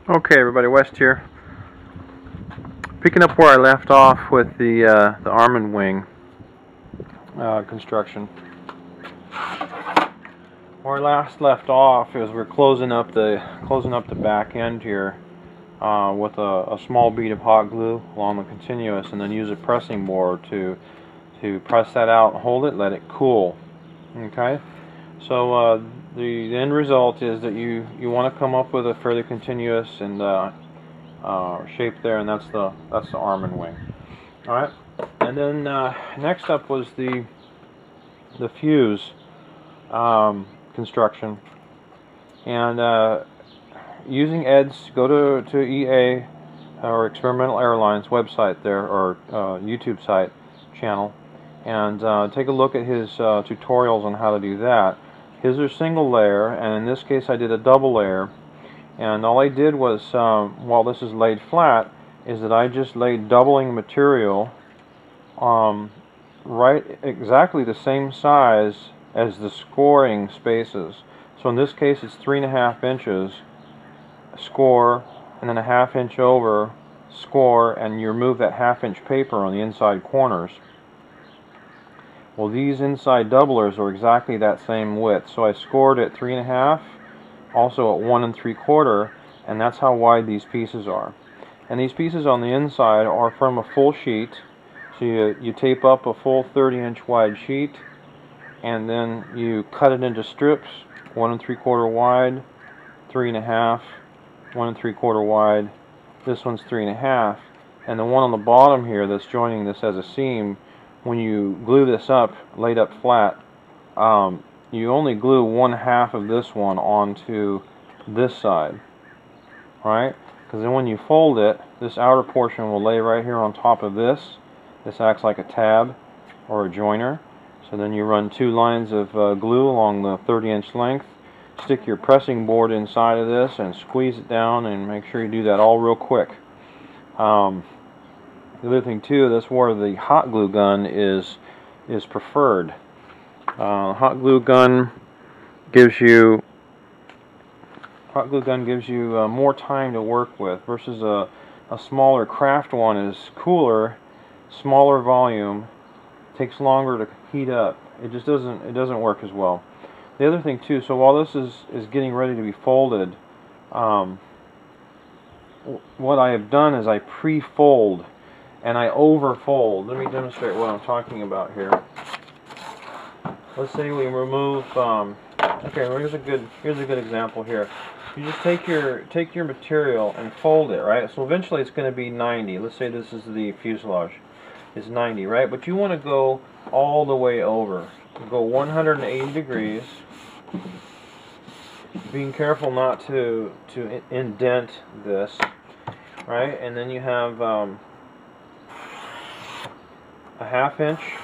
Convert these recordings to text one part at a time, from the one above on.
Okay, everybody, West here. Picking up where I left off with the arm and wing construction. Where I last left off is we're closing up the back end here with a small bead of hot glue along the continuous, and then use a pressing board to press that out and hold it, let it cool. Okay, so the end result is that you want to come up with a fairly continuous and shape there, and that's the arm and wing. All right, and then next up was the fuse construction, and using EDS, go to EA or Experimental Airlines website there, or YouTube site channel, and take a look at his tutorials on how to do that. His are single layer, and in this case I did a double layer, and all I did was, while this is laid flat, is that I just laid doubling material right exactly the same size as the scoring spaces. So in this case it's 3.5 inches score, and then a 1/2 inch over score, and you remove that 1/2 inch paper on the inside corners. Well, these inside doublers are exactly that same width, so I scored at 3.5, also at 1 3/4, and that's how wide these pieces are. And these pieces on the inside are from a full sheet, so you tape up a full 30-inch wide sheet, and then you cut it into strips, 1 3/4 wide, 3.5, 1 3/4 wide. This one's 3.5, and the one on the bottom here that's joining this as a seam, when you glue this up, laid up flat, you only glue 1/2 of this one onto this side, right? Because then when you fold it, this outer portion will lay right here on top of this. This acts like a tab or a joiner. So then you run 2 lines of glue along the 30-inch length, stick your pressing board inside of this and squeeze it down, and make sure you do that all real quick. The other thing too, that's where the hot glue gun is preferred. Hot glue gun gives you more time to work with, versus a smaller craft one is cooler, smaller volume, takes longer to heat up. It just doesn't work as well. The other thing too, so while this is getting ready to be folded, what I have done is I pre-fold and I overfold. Let me demonstrate what I'm talking about here. Let's say we remove. Okay, here's a good example here. You just take your material and fold it, right? So eventually it's going to be 90. Let's say this is the fuselage. It's 90, right? But you want to go all the way over. Go 180 degrees. Being careful not to indent this, right? And then you have a 1/2 inch.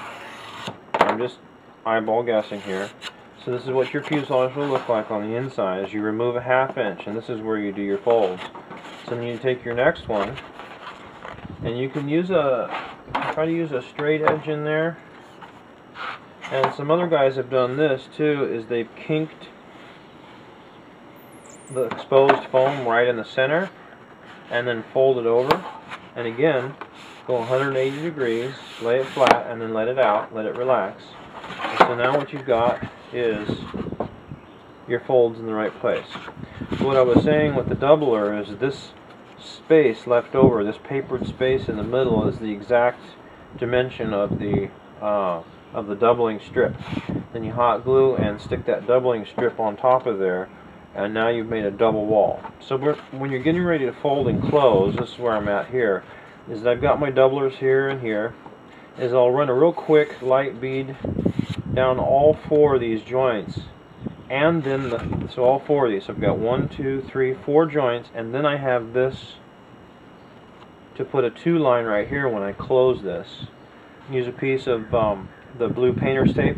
I'm just eyeball guessing here. So this is what your fuselage will look like on the inside as you remove a 1/2 inch, and this is where you do your folds. So then you take your next one, and you can try to use a straight edge in there. And some other guys have done this too, is they've kinked the exposed foam right in the center and then fold it over, and again go 180 degrees, lay it flat, and then let it out, let it relax. And so now what you've got is your folds in the right place. So what I was saying with the doubler is this space left over, this papered space in the middle, is the exact dimension of the doubling strip. Then you hot glue and stick that doubling strip on top of there, and now you've made a double wall. So when you're getting ready to fold and close, this is where I'm at here, is that I've got my doublers here and here, is I'll run a real quick light bead down all 4 of these joints, and then so all 4 of these, so I've got 1 2 3 4 joints, and then I have this to put a 2 line right here when I close this. Use a piece of the blue painter's tape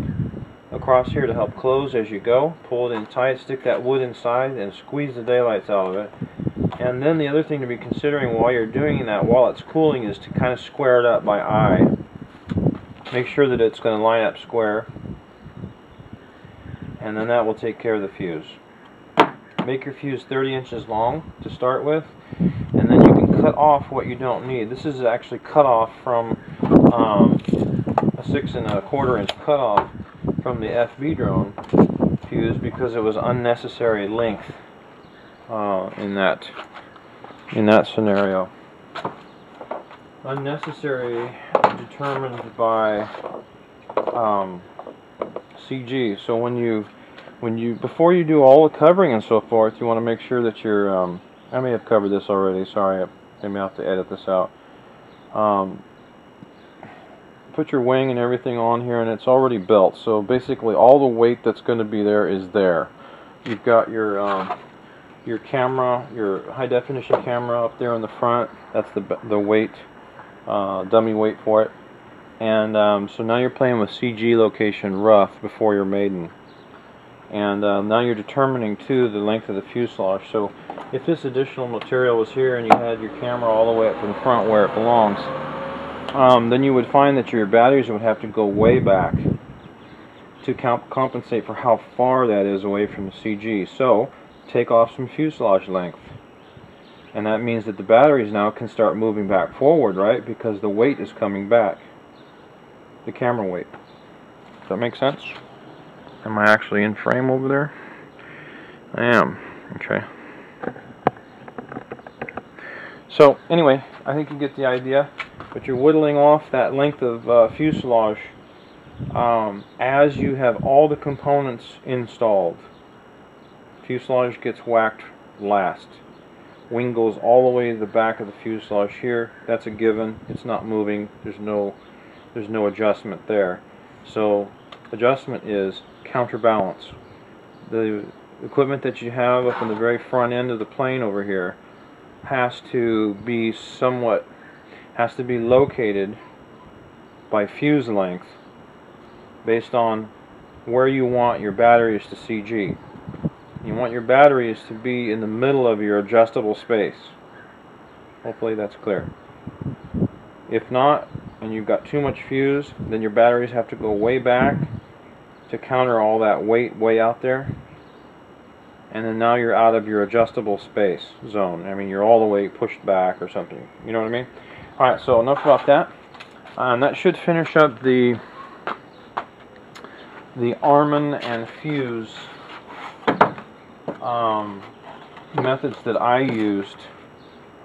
across here to help close as you go. Pull it in tight, stick that wood inside, and squeeze the daylights out of it. And then the other thing to be considering while you're doing that, while it's cooling, is to kind of square it up by eye. Make sure that it's going to line up square, and then that will take care of the fuse. make your fuse 30 inches long to start with, and then you can cut off what you don't need. This is actually cut off from a 6 1/4 inch cutoff from the FBDrone fuse because it was unnecessary length in that scenario. Unnecessary determined by CG. So before you do all the covering and so forth, you want to make sure that you're I may have covered this already, sorry, I may have to edit this out. Put your wing and everything on here, and it's already built, so basically all the weight that's going to be there is there. You've got your camera, your high definition camera up there in the front. That's the weight, dummy weight for it. And so now you're playing with CG location rough before your maiden. And now you're determining too the length of the fuselage. So if this additional material was here and you had your camera all the way up in the front where it belongs, then you would find that your batteries would have to go way back to compensate for how far that is away from the CG. So take off some fuselage length, and that means that the batteries now can start moving back forward, right? Because the weight is coming back, the camera weight. Does that make sense? Am I actually in frame over there? I am. Okay. So anyway, I think you get the idea. But you're whittling off that length of fuselage as you have all the components installed. Fuselage gets whacked last. Wing goes all the way to the back of the fuselage here. That's a given. It's not moving. There's no adjustment there. So adjustment is counterbalance. The equipment that you have up in the very front end of the plane over here has to be located by fuse length based on where you want your batteries to CG. You want your batteries to be in the middle of your adjustable space. Hopefully that's clear. If not, and you've got too much fuse, then your batteries have to go way back to counter all that weight way out there. And then now you're out of your adjustable space zone. I mean, you're all the way pushed back or something. You know what I mean? Alright, so enough about that. And that should finish up the Armin and fuse methods that I used.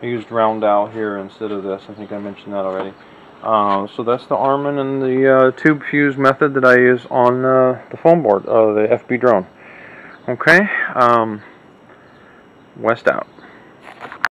I used round dowel here instead of this. I think I mentioned that already. So that's the Armin and the tube fuse method that I use on the foam board, the FBDrone. Okay, West out.